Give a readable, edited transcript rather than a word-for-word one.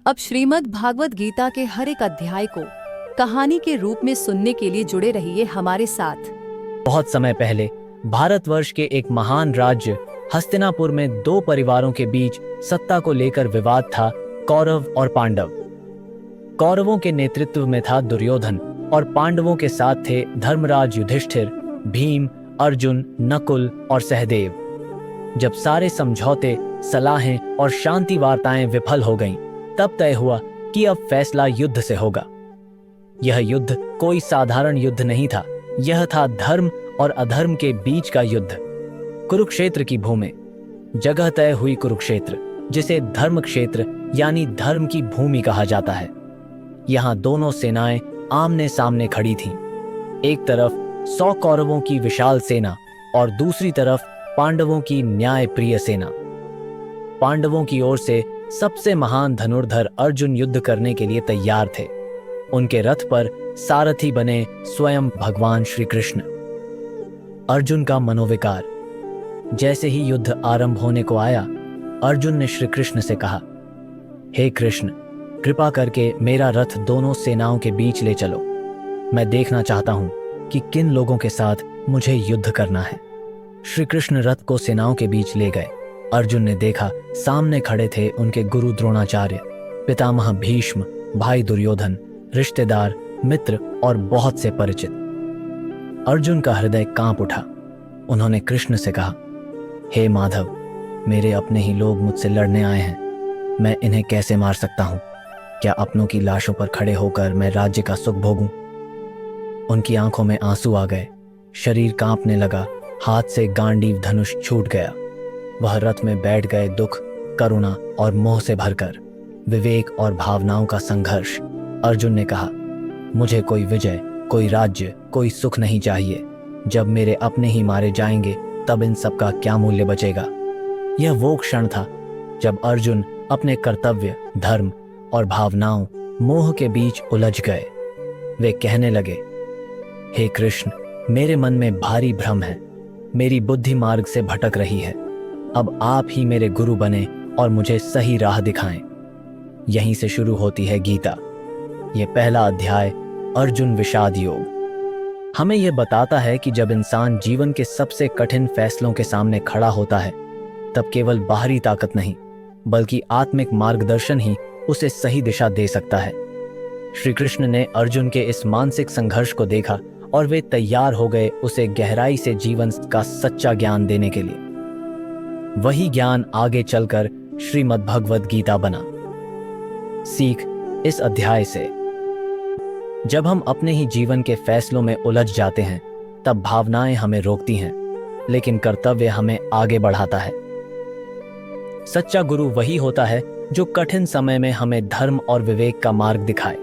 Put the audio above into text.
अब श्रीमद् भागवत गीता के हर एक अध्याय को कहानी के रूप में सुनने के लिए जुड़े रहिए हमारे साथ। बहुत समय पहले भारतवर्ष के एक महान राज्य हस्तिनापुर में दो परिवारों के बीच सत्ता को लेकर विवाद था, कौरव और पांडव। कौरवों के नेतृत्व में था दुर्योधन और पांडवों के साथ थे धर्मराज युधिष्ठिर, भीम, अर्जुन, नकुल और सहदेव। जब सारे समझौते, सलाहें और शांति वार्ताएं विफल हो गईं, तब तय हुआ कि अब फैसला युद्ध से होगा। यह युद्ध कोई साधारण युद्ध नहीं था, यह था धर्म और अधर्म के बीच का युद्ध। कुरुक्षेत्र की भूमि, जगह तय हुई कुरुक्षेत्र, जिसे धर्म क्षेत्र यानी धर्म की भूमि कहा जाता है। यहाँ दोनों सेनाएं आमने सामने खड़ी थीं। एक तरफ 100 कौरवों की विशाल सेना और दूसरी तरफ पांडवों की न्यायप्रिय सेना। पांडवों की ओर से सबसे महान धनुर्धर अर्जुन युद्ध करने के लिए तैयार थे। उनके रथ पर सारथी बने स्वयं भगवान श्री कृष्ण। अर्जुन का मनोविकार। जैसे ही युद्ध आरंभ होने को आया, अर्जुन ने श्री कृष्ण से कहा, हे कृष्ण, कृपा करके मेरा रथ दोनों सेनाओं के बीच ले चलो। मैं देखना चाहता हूं कि किन लोगों के साथ मुझे युद्ध करना है। श्री कृष्ण रथ को सेनाओं के बीच ले गए। अर्जुन ने देखा, सामने खड़े थे उनके गुरु द्रोणाचार्य, पितामह भीष्म, भाई दुर्योधन, रिश्तेदार, मित्र और बहुत से परिचित। अर्जुन का हृदय कांप उठा। उन्होंने कृष्ण से कहा, हे माधव, मेरे अपने ही लोग मुझसे लड़ने आए हैं। मैं इन्हें कैसे मार सकता हूं? क्या अपनों की लाशों पर खड़े होकर मैं राज्य का सुख भोगूं? उनकी आंखों में आंसू आ गए, शरीर कांपने लगा, हाथ से गांडीव धनुष छूट गया। वह रथ में बैठ गए, दुख, करुणा और मोह से भरकर, विवेक और भावनाओं का संघर्ष। अर्जुन ने कहा, मुझे कोई विजय, कोई राज्य, कोई सुख नहीं चाहिए। जब मेरे अपने ही मारे जाएंगे, तब इन सब का क्या मूल्य बचेगा? यह वो क्षण था जब अर्जुन अपने कर्तव्य, धर्म और भावनाओं, मोह के बीच उलझ गए। वे कहने लगे, हे कृष्ण, मेरे मन में भारी भ्रम है, मेरी बुद्धि मार्ग से भटक रही है। अब आप ही मेरे गुरु बने और मुझे सही राह दिखाएं। यहीं से शुरू होती है गीता। यह पहला अध्याय, अर्जुन विषाद योग, हमें यह बताता है कि जब इंसान जीवन के सबसे कठिन फैसलों के सामने खड़ा होता है, तब केवल बाहरी ताकत नहीं, बल्कि आत्मिक मार्गदर्शन ही उसे सही दिशा दे सकता है। श्री कृष्ण ने अर्जुन के इस मानसिक संघर्ष को देखा और वे तैयार हो गए उसे गहराई से जीवन का सच्चा ज्ञान देने के लिए। वही ज्ञान आगे चलकर श्रीमद् भगवत गीता बना। सीख इस अध्याय से, जब हम अपने ही जीवन के फैसलों में उलझ जाते हैं, तब भावनाएं हमें रोकती हैं, लेकिन कर्तव्य हमें आगे बढ़ाता है। सच्चा गुरु वही होता है जो कठिन समय में हमें धर्म और विवेक का मार्ग दिखाए।